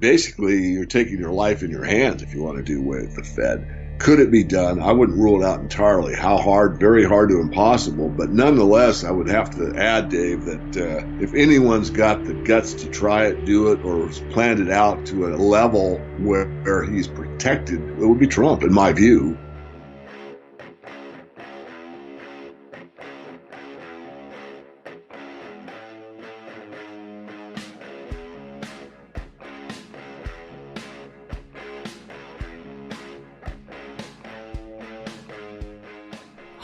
basically you're taking your life in your hands if you want to do away with the Fed. Could it be done? I wouldn't rule it out entirely. How hard? Very hard to impossible. But nonetheless, I would have to add, Dave, that if anyone's got the guts to try it, do it, or has planned it out to a level where he's protected, it would be Trump, in my view.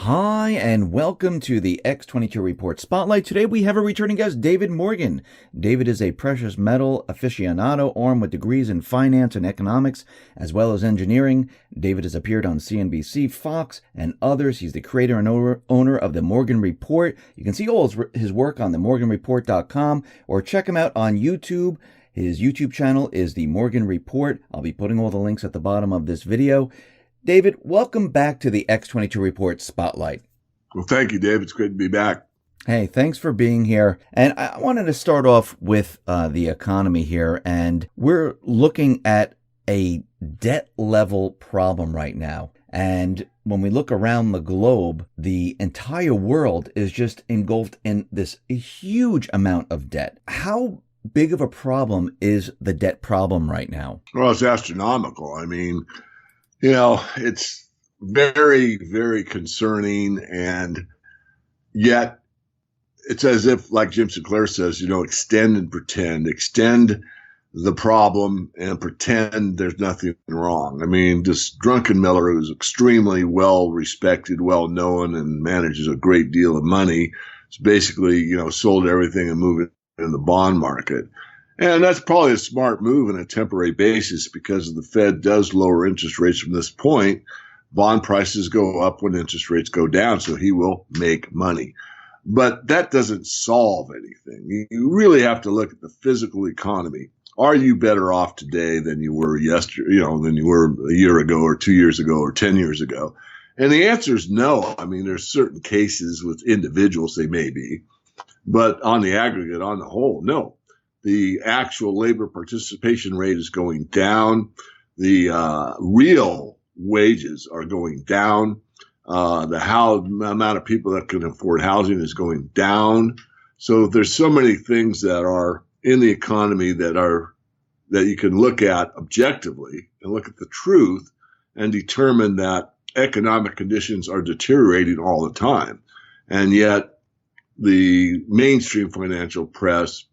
Hi, and welcome to the X22 Report Spotlight. Today we have a returning guest, David Morgan. David is a precious metal aficionado armed with degrees in finance and economics, as well as engineering. David has appeared on CNBC, Fox, and others. He's the creator and owner of the Morgan Report. You can see all his work on themorganreport.com or check him out on YouTube. His YouTube channel is the Morgan Report. I'll be putting all the links at the bottom of this video. David, welcome back to the X22 Report Spotlight. Well, thank you, Dave. It's great to be back. Hey, thanks for being here. And I wanted to start off with the economy here. And we're looking at a debt level problem right now. And when we look around the globe, the entire world is just engulfed in this huge amount of debt. How big of a problem is the debt problem right now? Well, it's astronomical. I mean, it's very, very concerning, and yet it's as if, like Jim Sinclair says, extend and pretend. Extend the problem and pretend there's nothing wrong. I mean, this drunken Miller, who's extremely well-respected, well-known, and manages a great deal of money, is basically, sold everything and moved it in the bond market. And that's probably a smart move on a temporary basis because the Fed does lower interest rates from this point. Bond prices go up when interest rates go down, so he will make money. But that doesn't solve anything. You really have to look at the physical economy. Are you better off today than you were yesterday, than you were a year ago or 2 years ago or 10 years ago? And the answer is no. I mean, there's certain cases with individuals they may be, but on the aggregate, on the whole, no. The actual labor participation rate is going down. The real wages are going down. The amount of people that can afford housing is going down. So there's so many things that are in the economy that you can look at objectively and look at the truth and determine that economic conditions are deteriorating all the time. And yet the mainstream financial press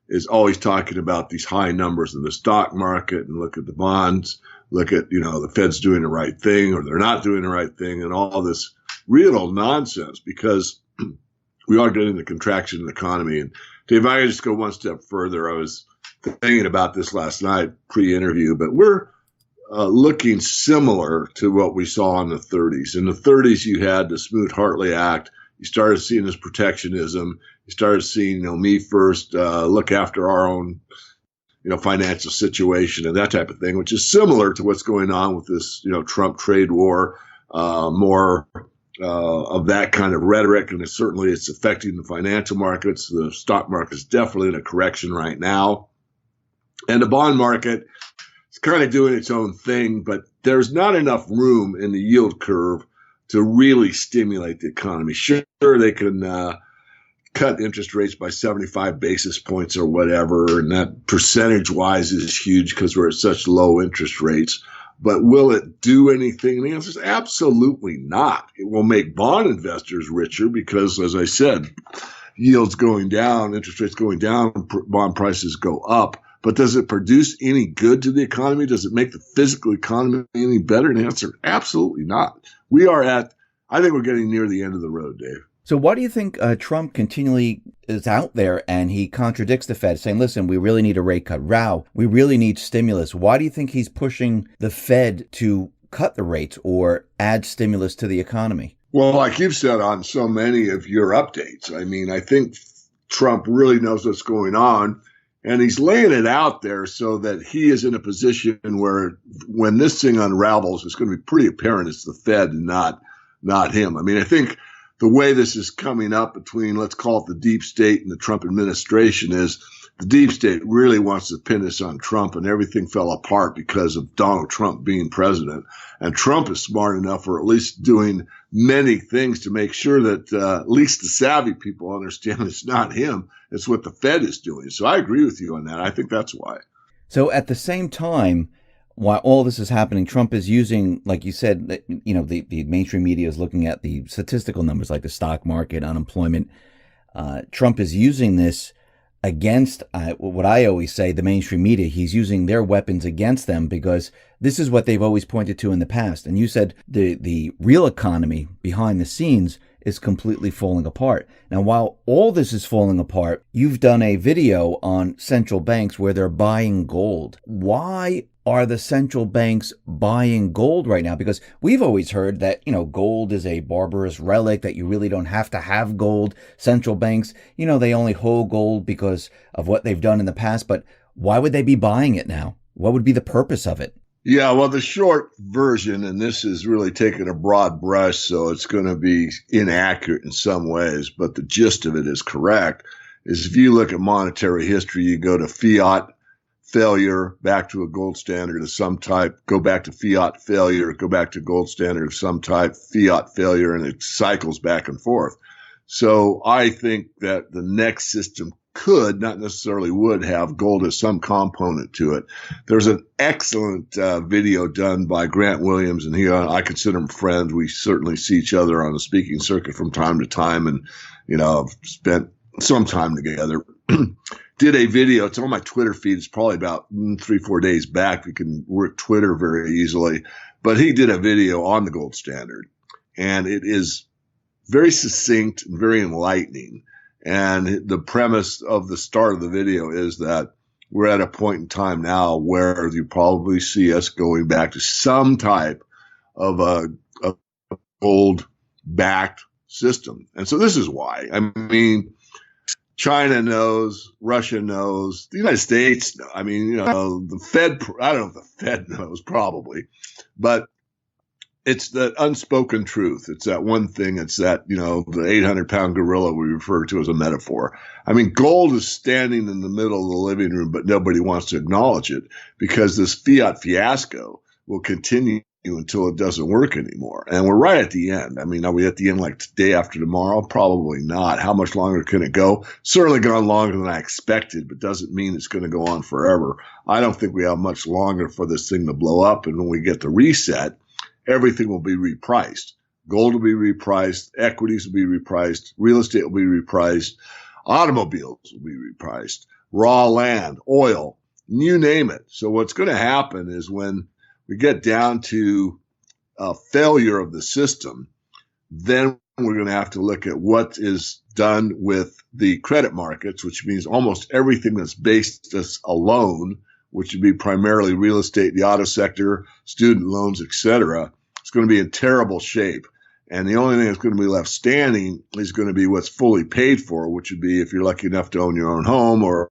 is always talking about these high numbers in the stock market, and look at the bonds, look at, the Fed's doing the right thing or they're not doing the right thing, and all this real nonsense, because we are getting the contraction in the economy. And Dave, I just go one step further. I was thinking about this last night pre-interview, but we're looking similar to what we saw in the 30s. In the 30s, you had the Smoot-Hartley Act. You started seeing this protectionism. You started seeing, me first, look after our own, financial situation and that type of thing, which is similar to what's going on with this, Trump trade war, more of that kind of rhetoric. And certainly it's affecting the financial markets. The stock market is definitely in a correction right now. And the bond market is kind of doing its own thing, but there's not enough room in the yield curve to really stimulate the economy. Sure, they can cut interest rates by 75 basis points or whatever, and that percentage-wise is huge because we're at such low interest rates. But will it do anything? And the answer is absolutely not. It will make bond investors richer because, as I said, yields going down, interest rates going down, bond prices go up. But does it produce any good to the economy? Does it make the physical economy any better? And the answer, absolutely not. I think we're getting near the end of the road, Dave. So why do you think Trump continually is out there and he contradicts the Fed, saying, listen, we really need a rate cut. We really need stimulus. Why do you think he's pushing the Fed to cut the rates or add stimulus to the economy? Well, like you've said on so many of your updates, I mean, I think Trump really knows what's going on, and he's laying it out there so that he is in a position where when this thing unravels, it's going to be pretty apparent it's the Fed and not him. I mean, I think the way this is coming up between, let's call it the deep state and the Trump administration, is the deep state really wants to pin this on Trump, and everything fell apart because of Donald Trump being president. And Trump is smart enough, or at least doing many things to make sure that at least the savvy people understand it's not him. It's what the Fed is doing. So I agree with you on that. I think that's why. So at the same time, while all this is happening, Trump is using, like you said, the mainstream media is looking at the statistical numbers like the stock market, unemployment. Trump is using this against what I always say, the mainstream media. He's using their weapons against them because this is what they've always pointed to in the past. And you said the real economy behind the scenes is completely falling apart. Now, while all this is falling apart, you've done a video on central banks where they're buying gold. Why are the central banks buying gold right now? Because we've always heard that, gold is a barbarous relic, that you really don't have to have gold. Central banks, they only hold gold because of what they've done in the past. But why would they be buying it now? What would be the purpose of it? Yeah, well, the short version, and this is really taking a broad brush, so it's going to be inaccurate in some ways, but the gist of it is correct, is if you look at monetary history, you go to fiat failure, back to a gold standard of some type, go back to fiat failure, go back to gold standard of some type, fiat failure, and it cycles back and forth. So I think that the next system could, not necessarily would, have gold as some component to it. There's an excellent video done by Grant Williams, and I consider him friends. We certainly see each other on the speaking circuit from time to time, and I've spent some time together. Did a video. It's on my Twitter feed. It's probably about 3-4 days back. You can work Twitter very easily. But he did a video on the gold standard, and it is very succinct and very enlightening. And the premise of the start of the video is that we're at a point in time now where you probably see us going back to some type of a gold-backed system. And so this is why. I mean, China knows, Russia knows, the United States knows. I mean, the Fed, I don't know if the Fed knows, probably, but it's that unspoken truth. It's that one thing. It's that, the 800-pound gorilla we refer to as a metaphor. I mean, gold is standing in the middle of the living room, but nobody wants to acknowledge it because this fiat fiasco will continue until it doesn't work anymore. And we're right at the end. I mean, are we at the end like day after tomorrow? Probably not. How much longer can it go? Certainly gone longer than I expected, but doesn't mean it's going to go on forever. I don't think we have much longer for this thing to blow up. And when we get the reset, everything will be repriced. Gold will be repriced. Equities will be repriced. Real estate will be repriced. Automobiles will be repriced. Raw land, oil, you name it. So what's going to happen is when we get down to a failure of the system, then we're going to have to look at what is done with the credit markets, which means almost everything that's based us alone, which would be primarily real estate, the auto sector, student loans, et cetera. It's going to be in terrible shape. And the only thing that's going to be left standing is going to be what's fully paid for, which would be if you're lucky enough to own your own home or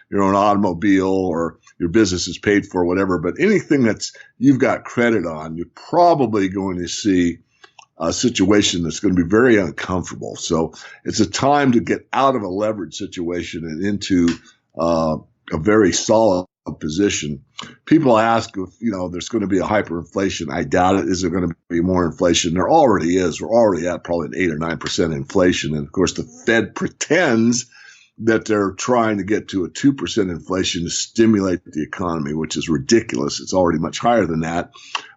your own automobile or your business is paid for, whatever. But anything that's you've got credit on, you're probably going to see a situation that's going to be very uncomfortable. So it's a time to get out of a leverage situation and into a very solid position. People ask if, there's going to be a hyperinflation. I doubt it. Is there going to be more inflation? There already is. We're already at probably an 8 or 9% inflation. And of course, the Fed pretends that they're trying to get to a 2% inflation to stimulate the economy, which is ridiculous. It's already much higher than that.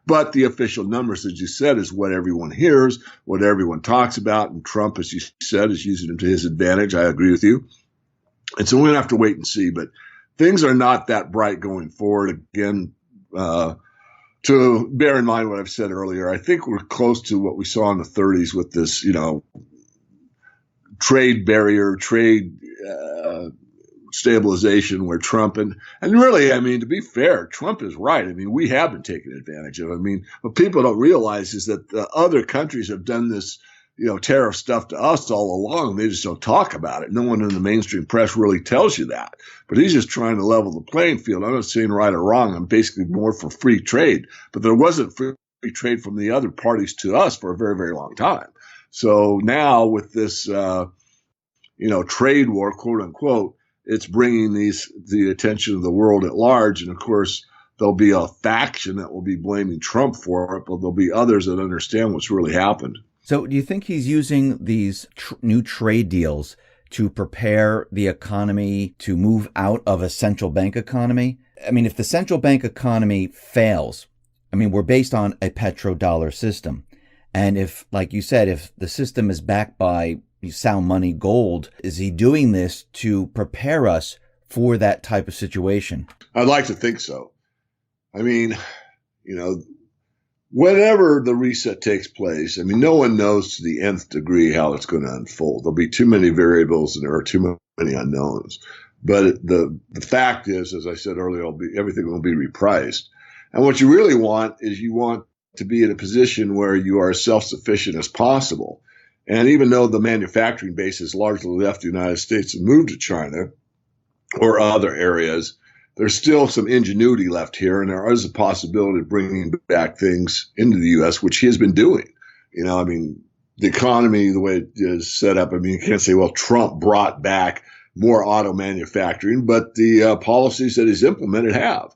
But the official numbers, as you said, is what everyone hears, what everyone talks about. And Trump, as you said, is using them to his advantage. I agree with you. And so we're going to have to wait and see. But things are not that bright going forward. Again, to bear in mind what I've said earlier, I think we're close to what we saw in the 30s with this, trade barrier, trade stabilization where Trump and really, I mean, to be fair, Trump is right. I mean, we have been taken advantage of. I mean, what people don't realize is that the other countries have done this, tariff stuff to us all along. They just don't talk about it. No one in the mainstream press really tells you that. But he's just trying to level the playing field. I'm not saying right or wrong. I'm basically more for free trade. But there wasn't free trade from the other parties to us for a very, very long time. So now with this, trade war, quote unquote, it's bringing the attention of the world at large. And of course, there'll be a faction that will be blaming Trump for it, but there'll be others that understand what's really happened. So do you think he's using these new trade deals to prepare the economy to move out of a central bank economy? I mean, if the central bank economy fails, I mean, we're based on a petrodollar system. And if, like you said, if the system is backed by sound money, gold, is he doing this to prepare us for that type of situation? I'd like to think so. I mean, whenever the reset takes place, I mean, no one knows to the nth degree how it's going to unfold. There'll be too many variables and there are too many unknowns. But the fact is, as I said earlier, everything will be repriced. And what you really want is you want to be in a position where you are as self-sufficient as possible. And even though the manufacturing base has largely left the United States and moved to China or other areas, there's still some ingenuity left here, and there is a possibility of bringing back things into the U.S., which he has been doing. The economy, the way it is set up, I mean, you can't say, well, Trump brought back more auto manufacturing, but the policies that he's implemented have.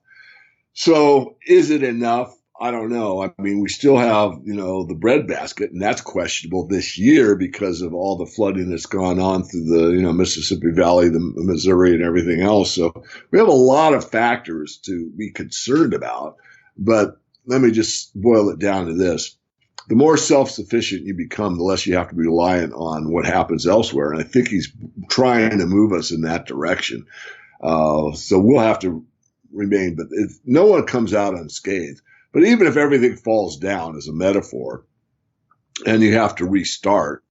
So is it enough? I don't know. I mean, we still have, the breadbasket, and that's questionable this year because of all the flooding that's gone on through the, Mississippi Valley, the Missouri, and everything else. So we have a lot of factors to be concerned about. But let me just boil it down to this. The more self-sufficient you become, the less you have to be reliant on what happens elsewhere. And I think he's trying to move us in that direction. So we'll have to remain. But if no one comes out unscathed, but even if everything falls down as a metaphor and you have to restart,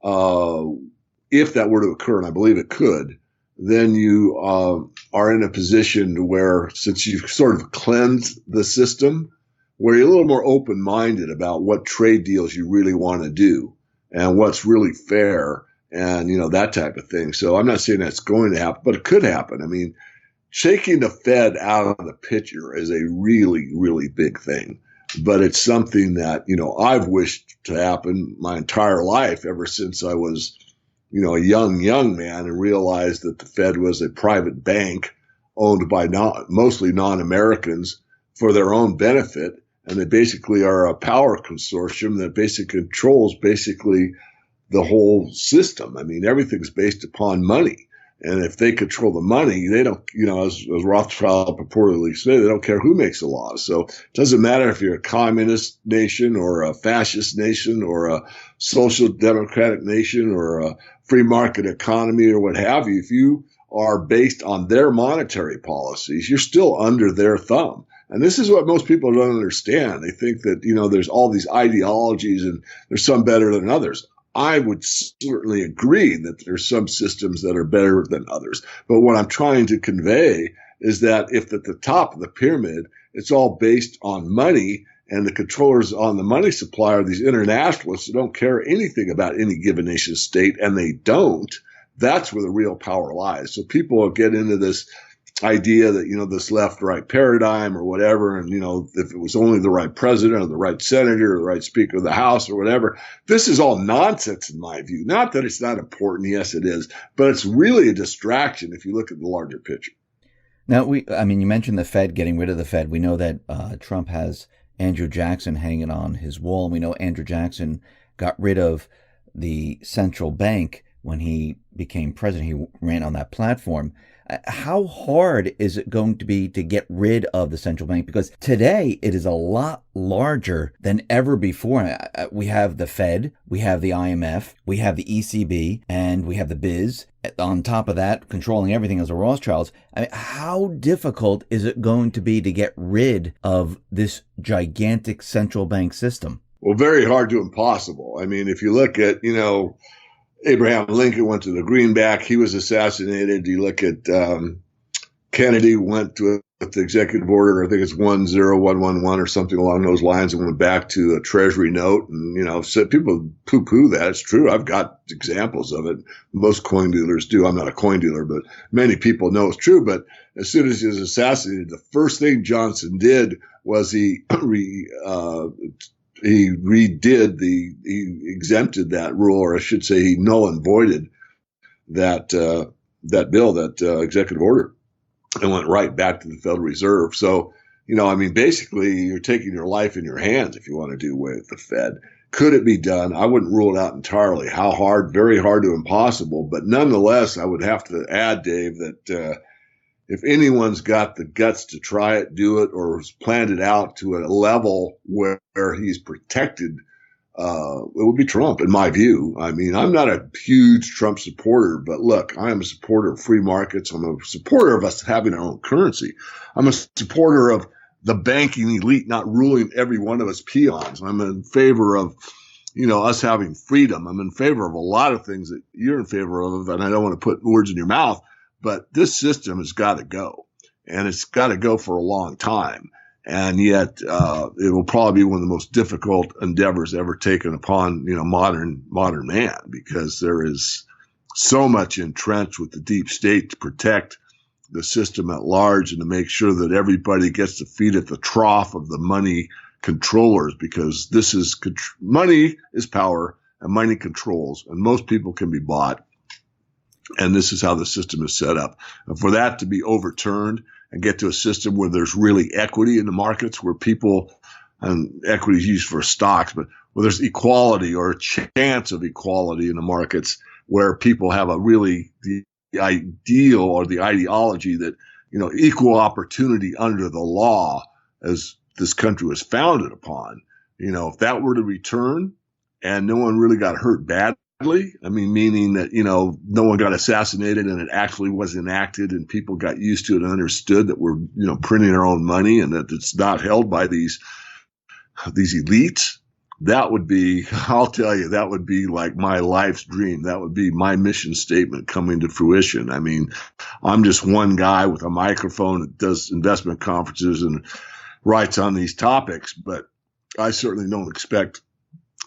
if that were to occur, and I believe it could, then you are in a position where, since you've sort of cleansed the system, where you're a little more open-minded about what trade deals you really want to do and what's really fair and, that type of thing. So I'm not saying that's going to happen, but it could happen. I mean, shaking the Fed out of the picture is a really, really big thing. But it's something that, I've wished to happen my entire life, ever since I was, a young man, and realized that the Fed was a private bank owned by mostly non-Americans for their own benefit. And they basically are a power consortium that basically controls the whole system. I mean, everything's based upon money. And if they control the money, they don't, as Rothschild purportedly said, they don't care who makes the laws. So it doesn't matter if you're a communist nation or a fascist nation or a social democratic nation or a free market economy or what have you. If you are based on their monetary policies, you're still under their thumb. And this is what most people don't understand. They think that, there's all these ideologies and there's some better than others. I would certainly agree that there's some systems that are better than others. But what I'm trying to convey is that if at the top of the pyramid, it's all based on money, and the controllers on the money supply are these internationalists who don't care anything about any given nation state, and they don't, that's where the real power lies. So people will get into this idea that, this left-right paradigm or whatever, and, if it was only the right president or the right senator or the right speaker of the House or whatever, this is all nonsense in my view. Not that it's not important. Yes, it is. But it's really a distraction if you look at the larger picture. Now, you mentioned the Fed, getting rid of the Fed. We know that Trump has Andrew Jackson hanging on his wall. We know Andrew Jackson got rid of the central bank when he became president. He ran on that platform. How hard is it going to be to get rid of the central bank? Because today it is a lot larger than ever before. We have the Fed, we have the IMF, we have the ECB, and we have the Biz. On top of that, controlling everything as the Rothschilds. I mean, how difficult is it going to be to get rid of this gigantic central bank system? Well, very hard to impossible. I mean, if you look at, Abraham Lincoln went to the greenback. He was assassinated. You look at Kennedy went to the executive order. I think it's 10111 or something along those lines, and went back to a treasury note. And, so people poo-poo that. It's true. I've got examples of it. Most coin dealers do. I'm not a coin dealer, but many people know it's true. But as soon as he was assassinated, the first thing Johnson did was he he he exempted that rule, or I should say he null and voided that bill, that executive order, and went right back to the Federal Reserve. So, basically you're taking your life in your hands if you want to do away with the Fed. Could it be done? I wouldn't rule it out entirely. How hard? Very hard to impossible. But nonetheless, I would have to add, Dave, that if anyone's got the guts to try it, do it, or has planned it out to a level where he's protected, it would be Trump, in my view. I mean, I'm not a huge Trump supporter, but look, I am a supporter of free markets. I'm a supporter of us having our own currency. I'm a supporter of the banking elite not ruling every one of us peons. I'm in favor of, us having freedom. I'm in favor of a lot of things that you're in favor of, and I don't want to put words in your mouth, but this system has got to go, and it's got to go for a long time. And yet, it will probably be one of the most difficult endeavors ever taken upon, modern man, because there is so much entrenched with the deep state to protect the system at large and to make sure that everybody gets a feed at the trough of the money controllers, because money is power and money controls, and most people can be bought. And this is how the system is set up. And for that to be overturned and get to a system where there's really equity in the markets, where people, and equity is used for stocks, but where there's equality or a chance of equality in the markets, where people have the ideal or the ideology that, equal opportunity under the law, as this country was founded upon, if that were to return and no one really got hurt badly, meaning that, no one got assassinated and it actually was enacted and people got used to it and understood that we're, printing our own money and that it's not held by these elites, that would be, I'll tell you, that would be like my life's dream. That would be my mission statement coming to fruition. I mean, I'm just one guy with a microphone that does investment conferences and writes on these topics, but I certainly don't expect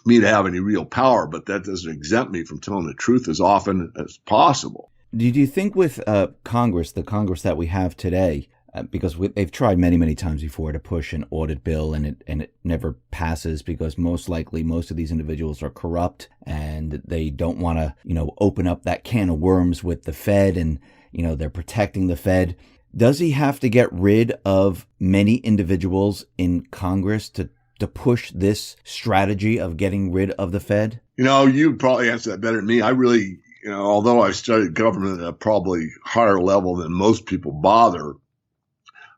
me to have any real power, but that doesn't exempt me from telling the truth as often as possible. Do you think with Congress, the Congress that we have today, because they've tried many, many times before to push an audit bill, and it never passes because most likely most of these individuals are corrupt and they don't want to, open up that can of worms with the Fed, and, they're protecting the Fed. Does he have to get rid of many individuals in Congress to push this strategy of getting rid of the Fed? You'd probably answer that better than me. I really, although I studied government at a probably higher level than most people bother,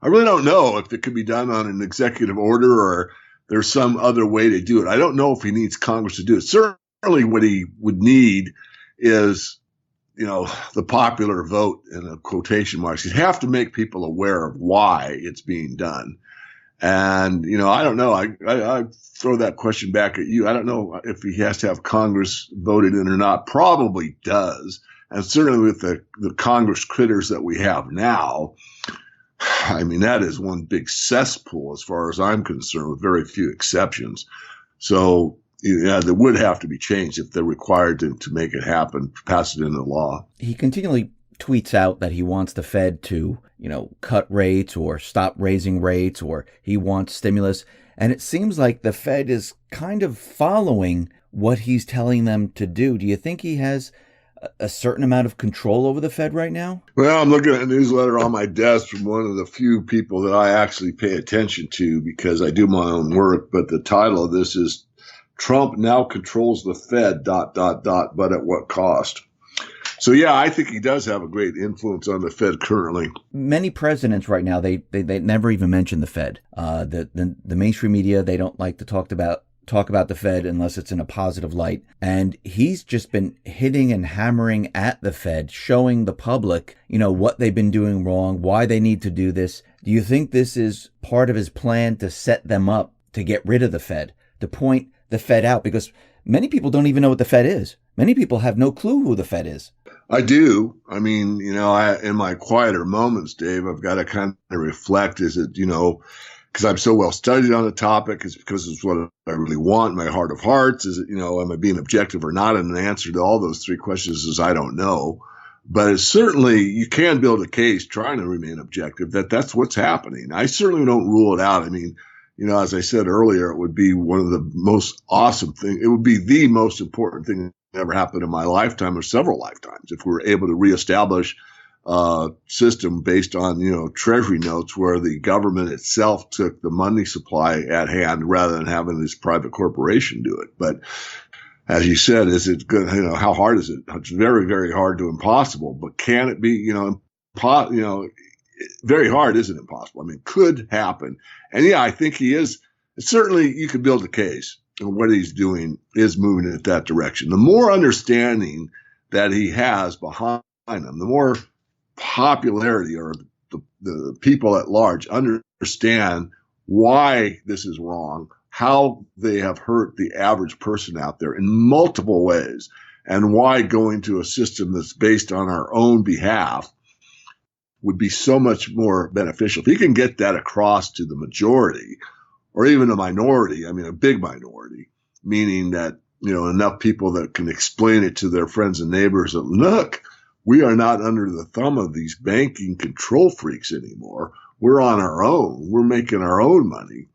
I really don't know if it could be done on an executive order or there's some other way to do it. I don't know if he needs Congress to do it. Certainly what he would need is, the popular vote in the quotation marks. He'd have to make people aware of why it's being done. And, I don't know. I throw that question back at you. I don't know if he has to have Congress voted in or not. Probably does. And certainly with the Congress critters that we have now, that is one big cesspool as far as I'm concerned, with very few exceptions. So, there would have to be changed if they're required to make it happen, pass it into law. He continually tweets out that he wants the Fed to, cut rates or stop raising rates, or he wants stimulus. And it seems like the Fed is kind of following what he's telling them to do. Do you think he has a certain amount of control over the Fed right now? Well, I'm looking at a newsletter on my desk from one of the few people that I actually pay attention to because I do my own work. But the title of this is Trump Now Controls the Fed, ... but at what cost? So, yeah, I think he does have a great influence on the Fed currently. Many presidents right now, they never even mention the Fed. The mainstream media, they don't like to talk about the Fed unless it's in a positive light. And he's just been hitting and hammering at the Fed, showing the public, what they've been doing wrong, why they need to do this. Do you think this is part of his plan to set them up to get rid of the Fed, to point the Fed out? Because many people don't even know what the Fed is. Many people have no clue who the Fed is. I do. In my quieter moments, Dave, I've got to kind of reflect, is it, because I'm so well studied on the topic, is because it's what I really want in my heart of hearts. Is it, am I being objective or not? And the answer to all those three questions is I don't know. But it's certainly, you can build a case trying to remain objective that's what's happening. I certainly don't rule it out. as I said earlier, it would be one of the most awesome things. It would be the most important thing that ever happened in my lifetime or several lifetimes if we were able to reestablish a system based on, treasury notes where the government itself took the money supply at hand rather than having this private corporation do it. But as you said, is it good? How hard is it? It's very, very hard to impossible. But can it be, very hard isn't impossible. I mean, could happen. And yeah, I think he is. Certainly, you could build a case. And what he's doing is moving in that direction. The more understanding that he has behind him, the more popularity or the people at large understand why this is wrong, how they have hurt the average person out there in multiple ways, and why going to a system that's based on our own behalf would be so much more beneficial. If he can get that across to the majority or even a minority, I mean, a big minority, meaning that, enough people that can explain it to their friends and neighbors that, look, we are not under the thumb of these banking control freaks anymore. We're on our own. We're making our own money.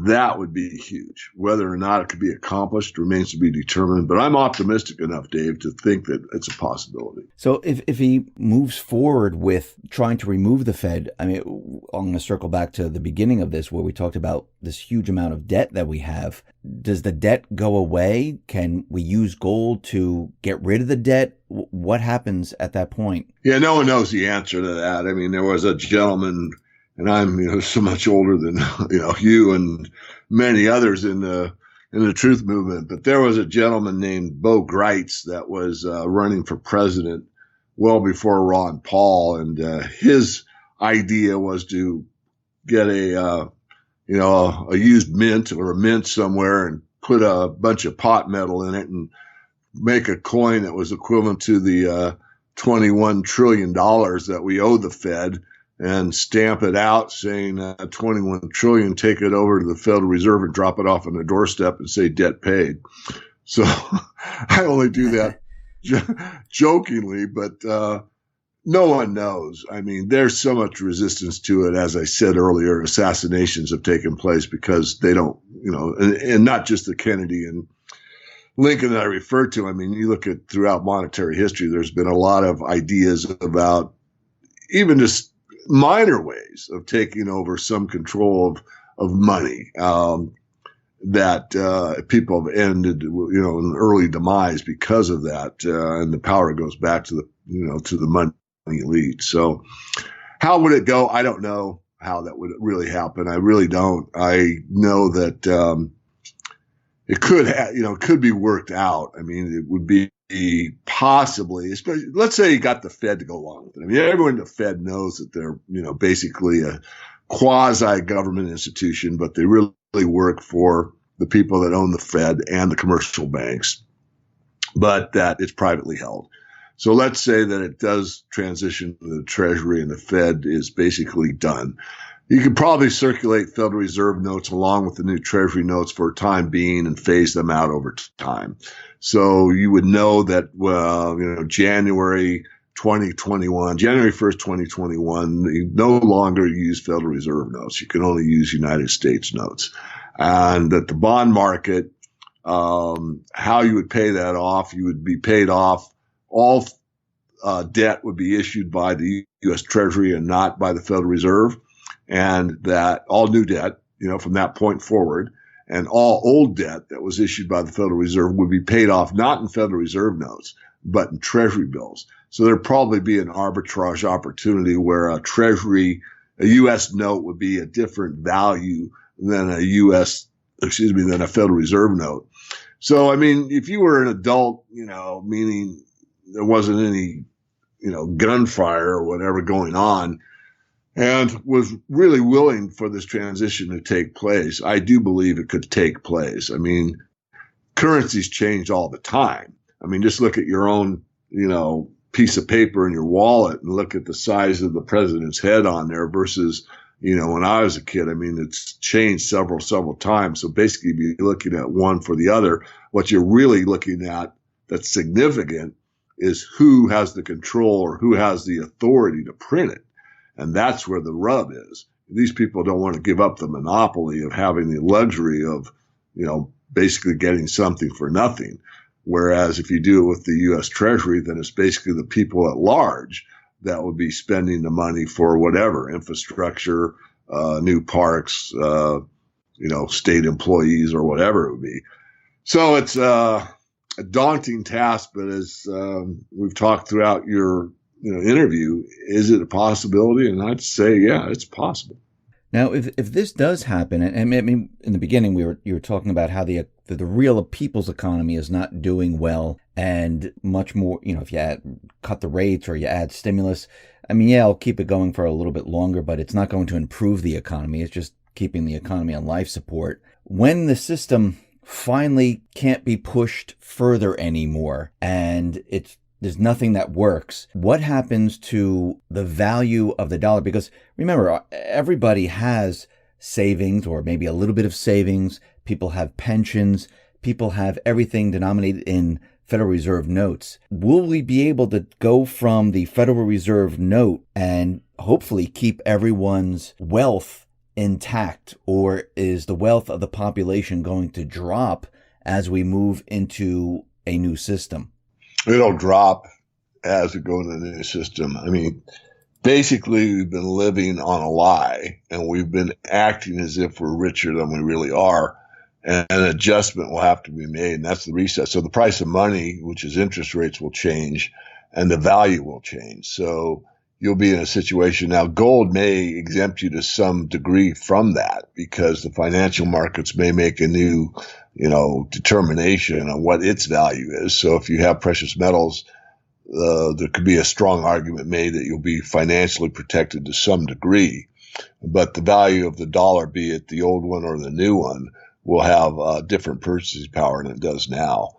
That would be huge. Whether or not it could be accomplished remains to be determined. But I'm optimistic enough, Dave, to think that it's a possibility. So if he moves forward with trying to remove the Fed, I mean, I'm going to circle back to the beginning of this where we talked about this huge amount of debt that we have. Does the debt go away? Can we use gold to get rid of the debt? What happens at that point? Yeah, no one knows the answer to that. I mean, there was a gentleman, and I'm, so much older than, you and many others in the truth movement. But there was a gentleman named Bo Greitz that was running for president well before Ron Paul. And his idea was to get a used mint or a mint somewhere and put a bunch of pot metal in it and make a coin that was equivalent to the $21 trillion that we owe the Fed, and stamp it out saying 21 trillion, take it over to the Federal Reserve and drop it off on the doorstep and say debt paid. So I only do that jokingly, but no one knows. I mean, there's so much resistance to it. As I said earlier, assassinations have taken place because they don't, and not just the Kennedy and Lincoln that I referred to. I mean, you look at throughout monetary history, there's been a lot of ideas about even just minor ways of taking over some control of money that people have ended, an early demise because of that, and the power goes back to the money elite. So, how would it go? I don't know how that would really happen. I really don't. I know that it could be worked out. I mean, it would be possibly, especially, let's say you got the Fed to go along with it. I mean, everyone in the Fed knows that they're, basically a quasi-government institution, but they really work for the people that own the Fed and the commercial banks, but that it's privately held. So let's say that it does transition to the Treasury and the Fed is basically done. You could probably circulate Federal Reserve notes along with the new Treasury notes for a time being and phase them out over time. So you would know that, January 1st, 2021, you no longer use Federal Reserve notes. You can only use United States notes. And that the bond market, how you would pay that off, you would be paid off. All debt would be issued by the U.S. Treasury and not by the Federal Reserve. And that all new debt, from that point forward, and all old debt that was issued by the Federal Reserve would be paid off not in Federal Reserve notes, but in Treasury bills. So there'd probably be an arbitrage opportunity where a U.S. note would be a different value than than a Federal Reserve note. So, I mean, if you were an adult, meaning there wasn't any, gunfire or whatever going on, and was really willing for this transition to take place, I do believe it could take place. I mean, currencies change all the time. I mean, just look at your own, piece of paper in your wallet and look at the size of the president's head on there versus, when I was a kid. I mean, it's changed several times. So basically, you'd be looking at one for the other. What you're really looking at that's significant is who has the control or who has the authority to print it. And that's where the rub is. these people don't want to give up the monopoly of having the luxury of, basically getting something for nothing. Whereas if you do it with the U.S. Treasury, then it's basically the people at large that would be spending the money for whatever, infrastructure, new parks, state employees or whatever it would be. So it's a daunting task, but as we've talked throughout your interview, is it a possibility? And I'd say, yeah, it's possible. Now, if this does happen, and I mean, in the beginning you were talking about how the real people's economy is not doing well, and much more, if you cut the rates or you add stimulus, I mean, yeah, I'll keep it going for a little bit longer, but it's not going to improve the economy. It's just keeping the economy on life support. When the system finally can't be pushed further anymore, and there's nothing that works, what happens to the value of the dollar? Because remember, everybody has savings, or maybe a little bit of savings. People have pensions. People have everything denominated in Federal Reserve notes. Will we be able to go from the Federal Reserve note and hopefully keep everyone's wealth intact? Or is the wealth of the population going to drop as we move into a new system? It'll drop as we go into the new system. I mean, basically, we've been living on a lie, and we've been acting as if we're richer than we really are. And an adjustment will have to be made, and that's the reset. So the price of money, which is interest rates, will change, and the value will change. So you'll be in a situation now. Gold may exempt you to some degree from that, because the financial markets may make a new determination on what its value is. So if you have precious metals, there could be a strong argument made that you'll be financially protected to some degree. But the value of the dollar, be it the old one or the new one, will have different purchasing power than it does now.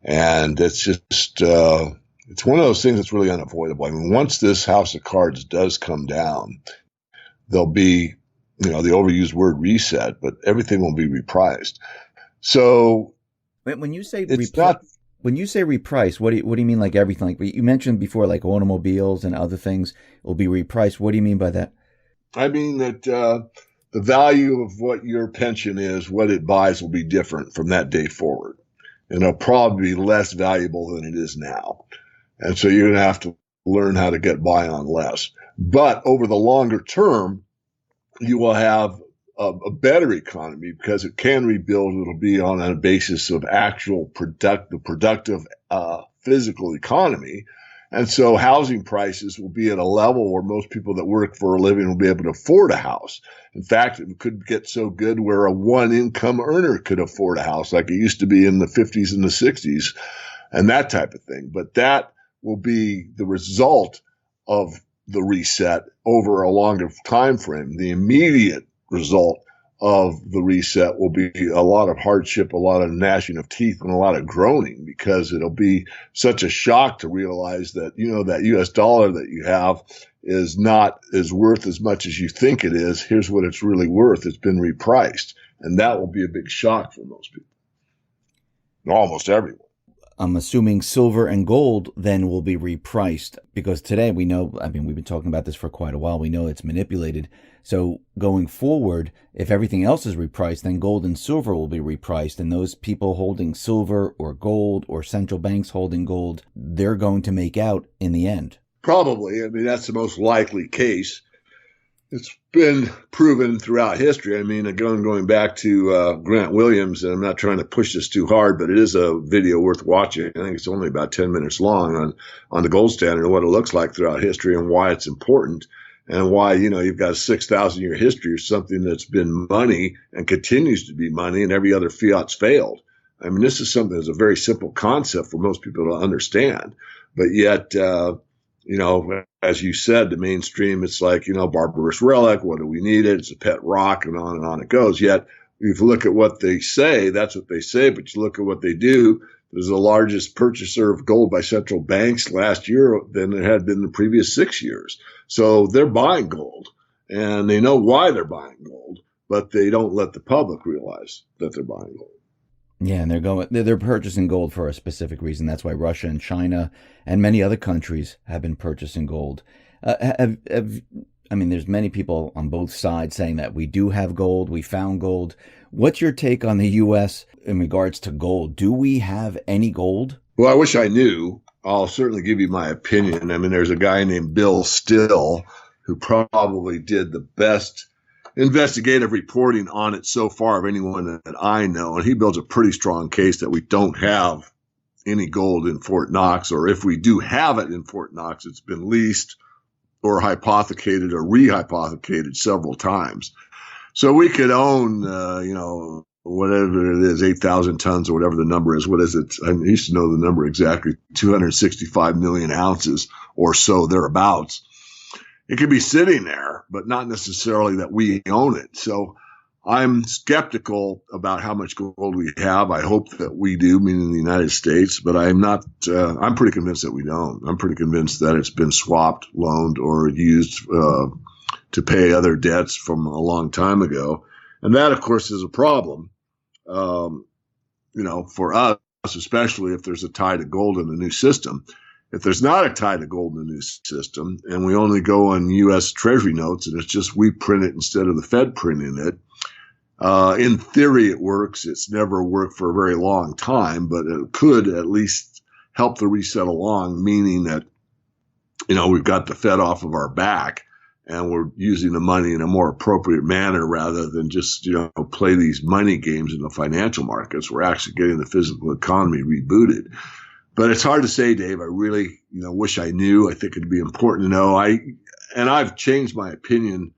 And it's just, it's one of those things that's really unavoidable. I mean, once this house of cards does come down, there'll be, the overused word reset, but everything will be repriced. So when you say reprice, what do you mean, like everything? Like you mentioned before, like automobiles and other things will be repriced. What do you mean by that? I mean that the value of what your pension is, what it buys, will be different from that day forward. And it'll probably be less valuable than it is now. And so you're going to have to learn how to get by on less. But over the longer term, you will have a better economy because it can rebuild. It'll be on a basis of actual productive physical economy. And so housing prices will be at a level where most people that work for a living will be able to afford a house. In fact, it could get so good where a one income earner could afford a house like it used to be in the 50s and the 60s and that type of thing. But that will be the result of the reset over a longer time frame. The immediate result of the reset will be a lot of hardship, a lot of gnashing of teeth, and a lot of groaning, because it'll be such a shock to realize that, that U.S. dollar that you have is not as worth as much as you think it is. Here's what it's really worth. It's been repriced. And that will be a big shock for most people. Almost everyone. I'm assuming silver and gold then will be repriced, because today we know, we've been talking about this for quite a while. We know it's manipulated. So going forward, if everything else is repriced, then gold and silver will be repriced. And those people holding silver or gold, or central banks holding gold, they're going to make out in the end. Probably. That's the most likely case. It's been proven throughout history. Going back to Grant Williams, and I'm not trying to push this too hard, but it is a video worth watching. I think it's only about 10 minutes long on the gold standard and what it looks like throughout history and why it's important, and why, you've got a 6,000-year history of something that's been money and continues to be money, and every other fiat's failed. This is something that's a very simple concept for most people to understand, but yet, as you said, the mainstream, it's like, barbarous relic. What do we need it? It's a pet rock, and on it goes. Yet, if you look at what they say, that's what they say. But you look at what they do, there's the largest purchaser of gold by central banks last year than there had been the previous 6 years. So they're buying gold, and they know why they're buying gold, but they don't let the public realize that they're buying gold. Yeah, and they're purchasing gold for a specific reason. That's why Russia and China and many other countries have been purchasing gold. there's many people on both sides saying that we do have gold, we found gold. What's your take on the U.S. in regards to gold? Do we have any gold? Well, I wish I knew. I'll certainly give you my opinion. There's a guy named Bill Still who probably did the best investigative reporting on it so far of anyone that I know. And he builds a pretty strong case that we don't have any gold in Fort Knox, or if we do have it in Fort Knox, it's been leased or hypothecated or rehypothecated several times. So we could own, whatever it is, 8,000 tons or whatever the number is. What is it? I used to know the number exactly, 265 million ounces or so thereabouts. It could be sitting there, but not necessarily that we own it. So I'm skeptical about how much gold we have. I hope that we do, meaning the United States, but I'm not, I'm pretty convinced that we don't. I'm pretty convinced that it's been swapped, loaned, or used to pay other debts from a long time ago. And that, of course, is a problem, for us, especially if there's a tie to gold in the new system. If there's not a tie to gold in the new system and we only go on U.S. Treasury notes and it's just we print it instead of the Fed printing it, in theory it works. It's never worked for a very long time, but it could at least help the reset along, meaning that, we've got the Fed off of our back and we're using the money in a more appropriate manner rather than just, play these money games in the financial markets. We're actually getting the physical economy rebooted. But it's hard to say, Dave. I really, wish I knew. I think it'd be important to know. I've changed my opinion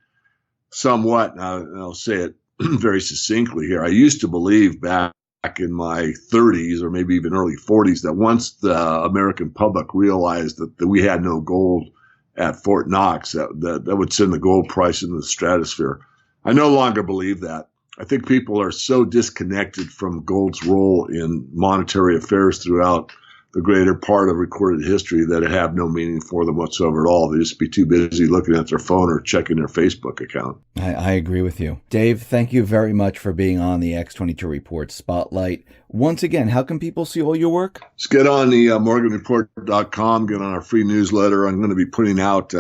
somewhat. And I'll say it very succinctly here. I used to believe back in my 30s or maybe even early 40s that once the American public realized that we had no gold at Fort Knox, that would send the gold price into the stratosphere. I no longer believe that. I think people are so disconnected from gold's role in monetary affairs throughout the greater part of recorded history that it have no meaning for them whatsoever at all. They just be too busy looking at their phone or checking their Facebook account. I agree with you. Dave, thank you very much for being on the X22 Report Spotlight. Once again, how can people see all your work? Just get on the morganreport.com, get on our free newsletter. I'm going to be putting out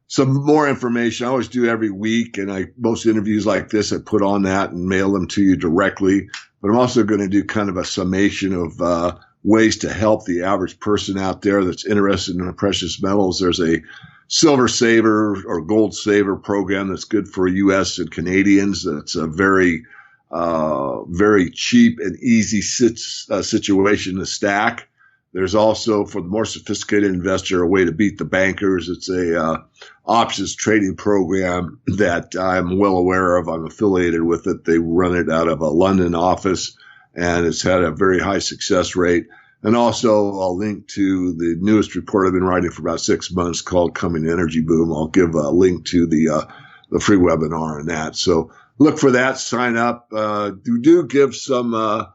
some more information. I always do every week, and most interviews like this, I put on that and mail them to you directly. But I'm also going to do kind of a summation of ways to help the average person out there that's interested in precious metals. There's a silver saver or gold saver program that's good for U.S. and Canadians. It's a very, very cheap and easy situation to stack. There's also, for the more sophisticated investor, a way to beat the bankers. It's a options trading program that I'm well aware of. I'm affiliated with it. They run it out of a London office, and it's had a very high success rate. And also, I'll link to the newest report I've been writing for about 6 months called Coming Energy Boom. I'll give a link to the free webinar on that. So look for that. Sign up. Do give some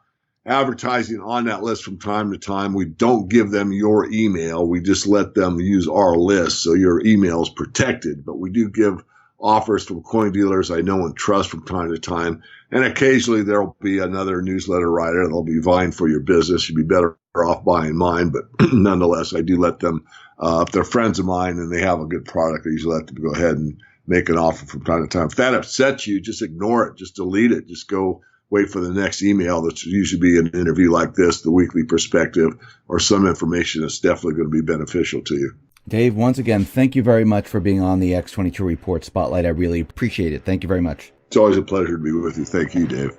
advertising on that list from time to time. We don't give them your email. We just let them use our list. So your email is protected, but we do give offers from coin dealers I know and trust from time to time. And occasionally there'll be another newsletter writer that'll be vying for your business. You'd be better off buying mine, but nonetheless, I do let them, if they're friends of mine and they have a good product, I usually let them go ahead and make an offer from time to time. If that upsets you, just ignore it. Just delete it. Just go wait for the next email. That's usually be an interview like this, the weekly perspective, or some information that's definitely going to be beneficial to you. Dave, once again, thank you very much for being on the X22 Report Spotlight. I really appreciate it. Thank you very much. It's always a pleasure to be with you. Thank you, Dave.